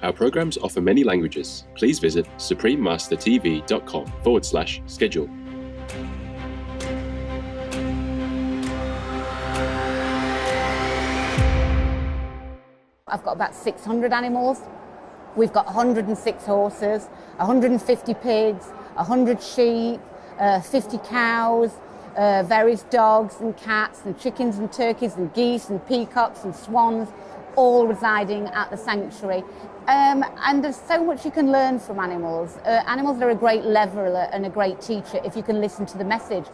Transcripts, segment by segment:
Our programs offer many languages. Please visit suprememastertv.com/schedule. I've got about 600 animals. We've got 106 horses, 150 pigs, 100 sheep, 50 cows, various dogs and cats and chickens and turkeys and geese and peacocks and swans, all residing at the sanctuary. And there's so much you can learn from animals. Animals are a great leveler and a great teacher if you can listen to the message.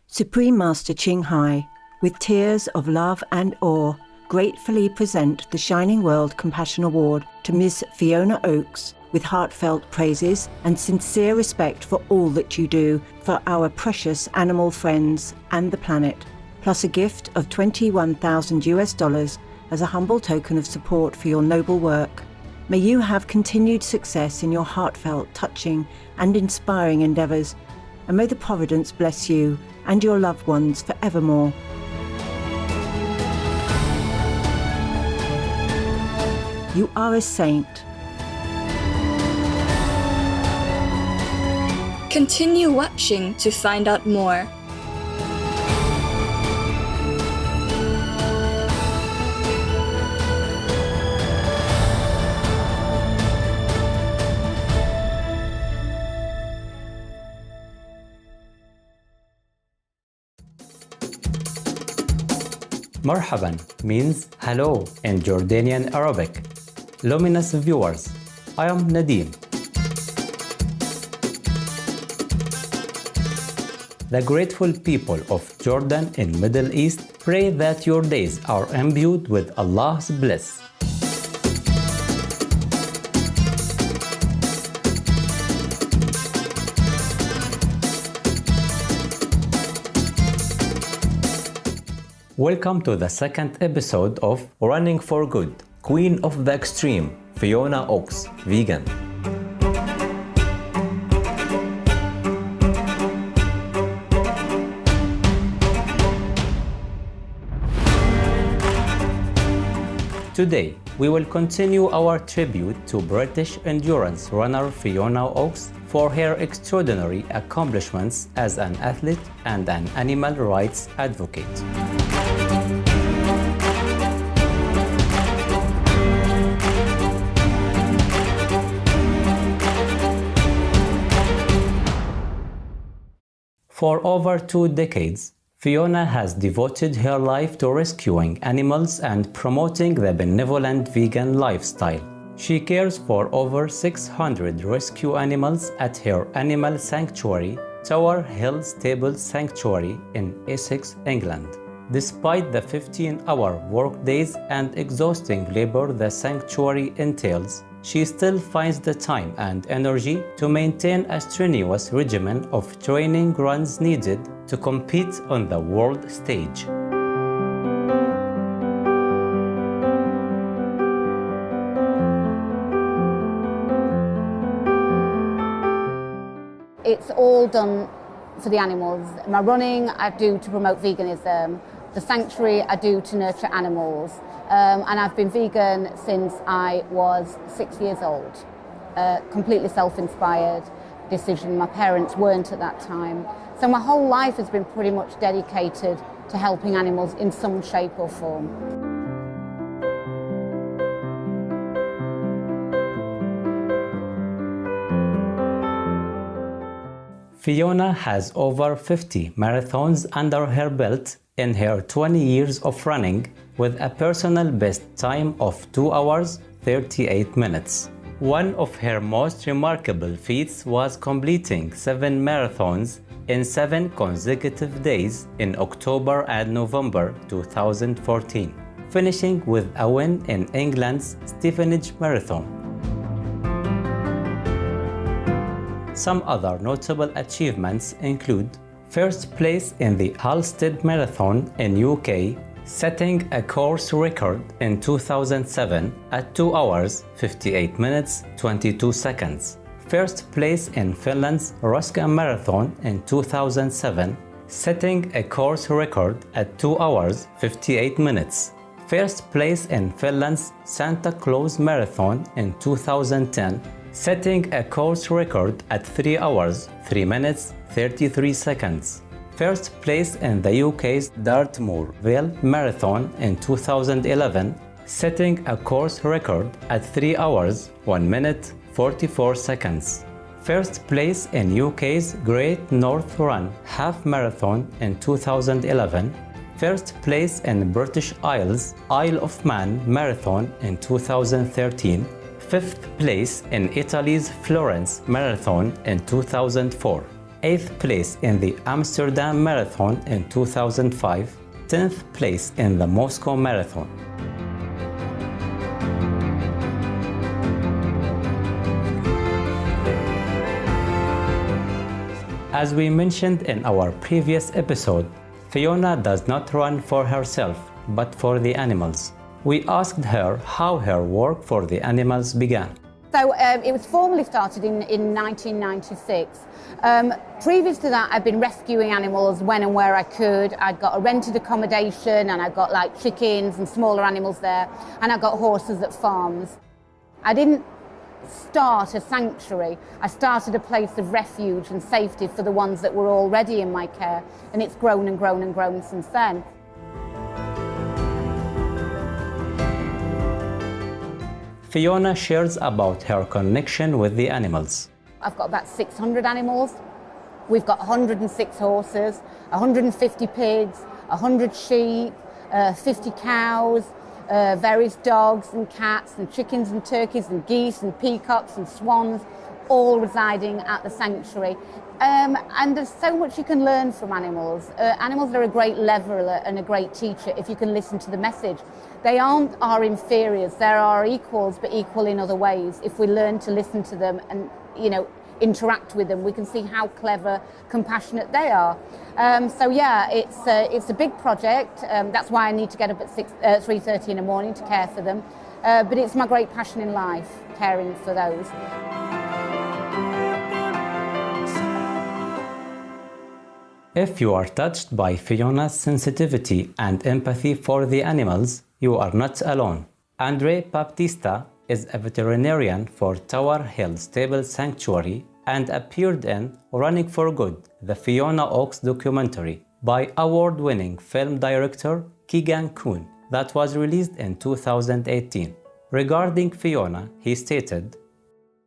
Supreme Master Ching Hai, with tears of love and awe, gratefully present the Shining World Compassion Award to Ms. Fiona Oakes with heartfelt praises and sincere respect for all that you do for our precious animal friends and the planet, plus a gift of $21,000 as a humble token of support for your noble work. May you have continued success in your heartfelt, touching and inspiring endeavours, and may the Providence bless you and your loved ones forevermore. You are a saint. Continue watching to find out more. Marhaban means hello in Jordanian Arabic. Luminous viewers, I am Nadim. The grateful people of Jordan in Middle East pray that your days are imbued with Allah's bliss. Welcome to the second episode of Running for Good. Queen of the Extreme, Fiona Oakes, vegan. Today, we will continue our tribute to British endurance runner Fiona Oakes for her extraordinary accomplishments as an athlete and an animal rights advocate. For over 2 decades, Fiona has devoted her life to rescuing animals and promoting the benevolent vegan lifestyle. She cares for over 600 rescue animals at her animal sanctuary, Tower Hill Stable Sanctuary in Essex, England. Despite the 15-hour workdays and exhausting labor the sanctuary entails, she still finds the time and energy to maintain a strenuous regimen of training runs needed to compete on the world stage. It's all done for the animals. My running I do to promote veganism. The sanctuary I do to nurture animals. And I've been vegan since I was 6 years old. Completely self-inspired decision. My parents weren't at that time. So my whole life has been pretty much dedicated to helping animals in some shape or form. Fiona has over 50 marathons under her belt in her 20 years of running, with a personal best time of 2 hours 38 minutes. One of her most remarkable feats was completing 7 marathons in 7 consecutive days in October and November 2014, finishing with a win in England's Stevenage Marathon. Some other notable achievements include first place in the Halstead Marathon in UK, setting a course record in 2007 at 2 hours 58 minutes 22 seconds. First place in Finland's Ruska Marathon in 2007, setting a course record at 2 hours 58 minutes. First place in Finland's Santa Claus Marathon in 2010, setting a course record at 3 hours, 3 minutes, 33 seconds. First place in the UK's Dartmoor Vale Marathon in 2011, setting a course record at 3 hours, 1 minute, 44 seconds. First place in UK's Great North Run Half Marathon in 2011. First place in British Isles Isle of Man Marathon in 2013. Fifth place in Italy's Florence Marathon in 2004. Eighth place in the Amsterdam Marathon in 2005. 10th place in the Moscow Marathon. As we mentioned in our previous episode, Fiona does not run for herself, but for the animals. We asked her how her work for the animals began. So it was formally started in 1996. Previous to that, I've been rescuing animals when and where I could. I'd got a rented accommodation and I got like chickens and smaller animals there, and I got horses at farms. I didn't start a sanctuary. I started a place of refuge and safety for the ones that were already in my care, and it's grown and grown and grown since then. Fiona shares about her connection with the animals. I've got about 600 animals. We've got 106 horses, 150 pigs, 100 sheep, 50 cows, various dogs and cats and chickens and turkeys and geese and peacocks and swans, all residing at the sanctuary. And there's so much you can learn from animals. Animals are a great leveler and a great teacher if you can listen to the message. They aren't our inferiors, they're our equals, but equal in other ways. If we learn to listen to them and, interact with them, we can see how clever, compassionate they are. So yeah, it's a big project. That's why I need to get up at 3:30 in the morning to care for them. But it's my great passion in life, caring for those. If you are touched by Fiona's sensitivity and empathy for the animals, you are not alone. Andre Baptista is a veterinarian for Tower Hill Stable Sanctuary and appeared in Running for Good, the Fiona Oaks documentary by award-winning film director Keegan Kuhn that was released in 2018. Regarding Fiona, he stated,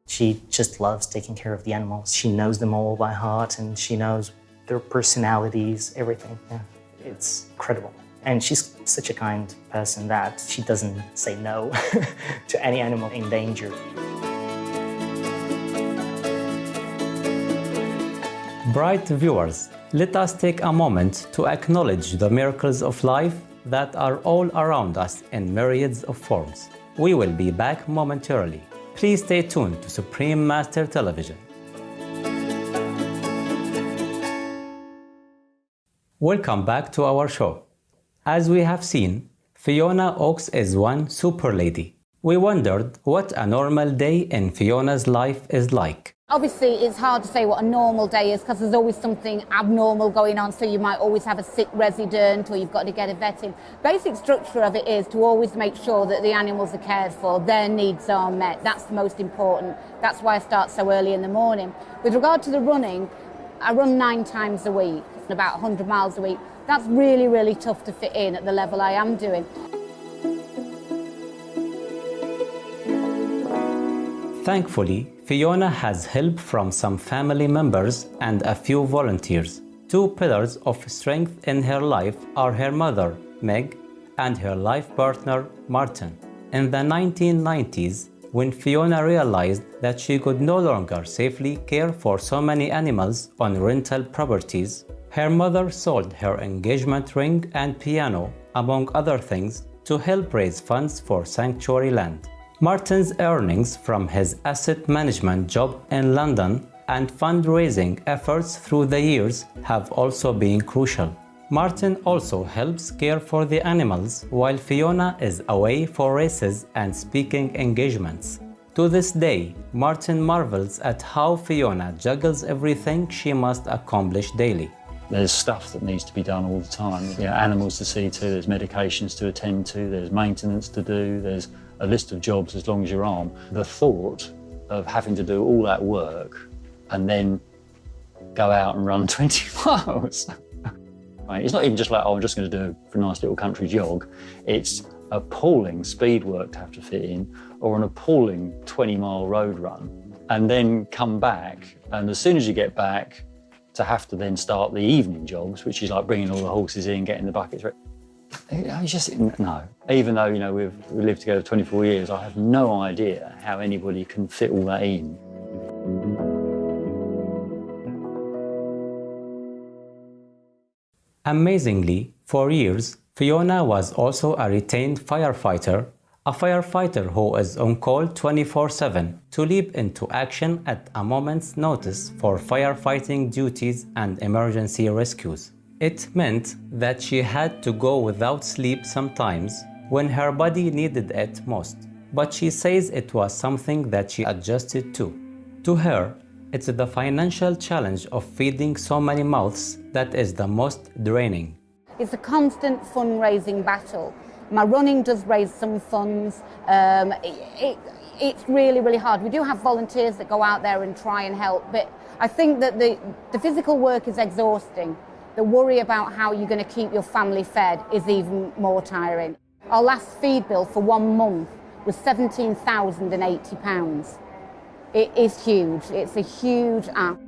"She just loves taking care of the animals. She knows them all by heart and she knows their personalities, everything. Yeah, it's incredible. And she's such a kind person that she doesn't say no to any animal in danger." Bright viewers, let us take a moment to acknowledge the miracles of life that are all around us in myriads of forms. We will be back momentarily. Please stay tuned to Supreme Master Television. Welcome back to our show. As we have seen, Fiona Oaks is one super lady. We wondered what a normal day in Fiona's life is like. Obviously, it's hard to say what a normal day is because there's always something abnormal going on. So you might always have a sick resident or you've got to get a vet in. Basic structure of it is to always make sure that the animals are cared for, their needs are met. That's the most important. That's why I start so early in the morning. With regard to the running, I run 9 times a week, about 100 miles a week. That's really, really tough to fit in at the level I am doing. Thankfully, Fiona has help from some family members and a few volunteers. 2 pillars of strength in her life are her mother, Meg, and her life partner, Martin. In the 1990s, when Fiona realized that she could no longer safely care for so many animals on rental properties, her mother sold her engagement ring and piano, among other things, to help raise funds for sanctuary land. Martin's earnings from his asset management job in London and fundraising efforts through the years have also been crucial. Martin also helps care for the animals while Fiona is away for races and speaking engagements. To this day, Martin marvels at how Fiona juggles everything she must accomplish daily. There's stuff that needs to be done all the time. Animals to see to, there's medications to attend to, there's maintenance to do, there's a list of jobs as long as your arm. The thought of having to do all that work and then go out and run 20 miles. Right? It's not even just like, oh, I'm just going to do a nice little country jog. It's appalling speed work to have to fit in, or an appalling 20-mile road run, and then come back. And as soon as you get back, to have to then start the evening jogs, which is like bringing all the horses in, getting the buckets ready. It's just, no. Even though, we've lived together 24 years, I have no idea how anybody can fit all that in. Amazingly, for years, Fiona was also a retained firefighter, a firefighter who is on call 24/7 to leap into action at a moment's notice for firefighting duties and emergency rescues. It meant that she had to go without sleep sometimes when her body needed it most, but she says it was something that she adjusted to. To her, it's the financial challenge of feeding so many mouths that is the most draining. It's a constant fundraising battle. My running does raise some funds. It's really, really hard. We do have volunteers that go out there and try and help, but I think that the physical work is exhausting. The worry about how you're going to keep your family fed is even more tiring. Our last feed bill for 1 month was £17,080. It is huge. It's a huge ask.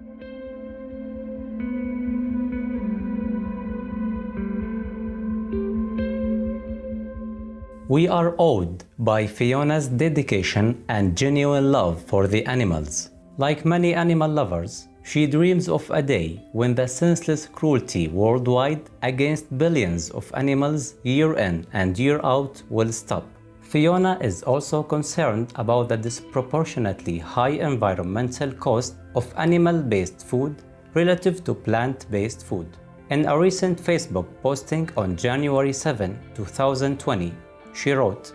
We are awed by Fiona's dedication and genuine love for the animals. Like many animal lovers, she dreams of a day when the senseless cruelty worldwide against billions of animals year in and year out will stop. Fiona is also concerned about the disproportionately high environmental cost of animal-based food relative to plant-based food. In a recent Facebook posting on January 7, 2020, she wrote,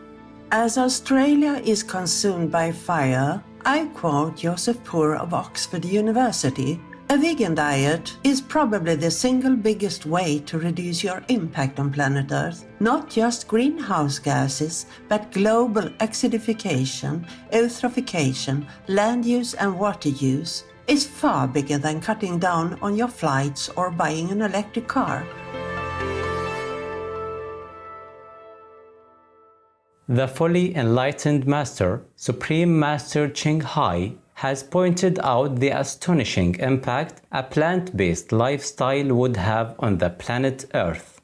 "As Australia is consumed by fire, I quote Joseph Poor of Oxford University, a vegan diet is probably the single biggest way to reduce your impact on planet Earth. Not just greenhouse gases, but global acidification, eutrophication, land use and water use is far bigger than cutting down on your flights or buying an electric car." The fully enlightened Master, Supreme Master Ching Hai, has pointed out the astonishing impact a plant-based lifestyle would have on the planet Earth.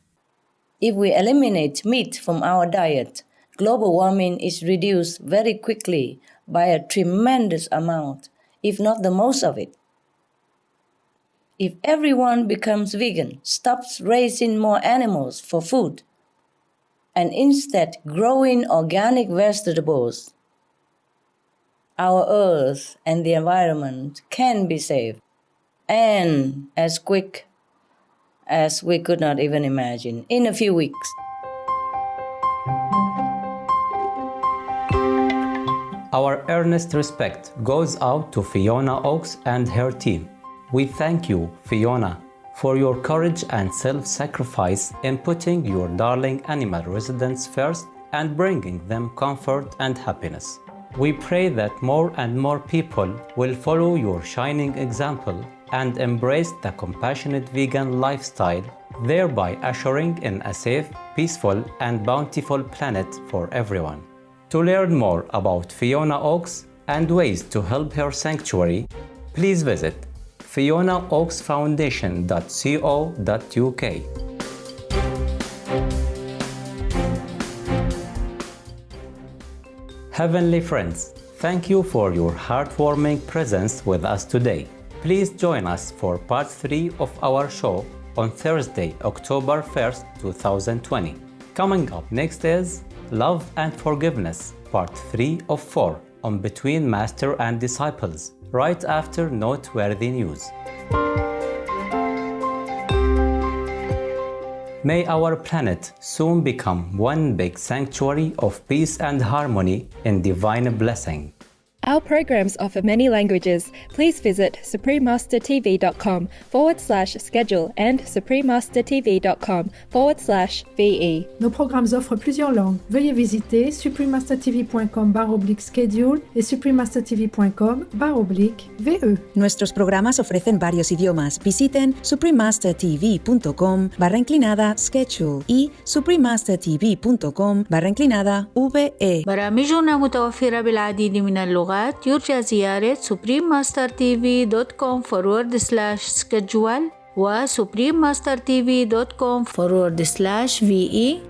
If we eliminate meat from our diet, global warming is reduced very quickly by a tremendous amount, if not the most of it. If everyone becomes vegan, stops raising more animals for food, and instead growing organic vegetables, our earth and the environment can be saved, and as quick as we could not even imagine, in a few weeks. Our earnest respect goes out to Fiona Oakes and her team. We thank you, Fiona, for your courage and self-sacrifice in putting your darling animal residents first and bringing them comfort and happiness. We pray that more and more people will follow your shining example and embrace the compassionate vegan lifestyle, thereby ushering in a safe, peaceful, and bountiful planet for everyone. To learn more about Fiona Oakes and ways to help her sanctuary, please visit FionaOakesFoundation.co.uk. Heavenly friends, thank you for your heartwarming presence with us today. Please join us for part 3 of our show on Thursday, October 1st, 2020. Coming up next is Love and Forgiveness, part 3 of 4 on Between Master and Disciples, right after noteworthy news. May our planet soon become one big sanctuary of peace and harmony in divine blessing. Our programs offer many languages. Please visit suprememastertv.com/schedule and suprememastertv.com/VE. Nos programmes offrent plusieurs langues. Veuillez visiter suprememastertv.com/schedule et suprememastertv.com/VE. Nuestros programas ofrecen varios idiomas. Visiten suprememastertv.com/schedule y suprememastertv.com/VE. برامجنا متوفرة بالعديد من اللغات. يرجى زيارة suprememastertv.com/schedule و suprememastertv.com/VE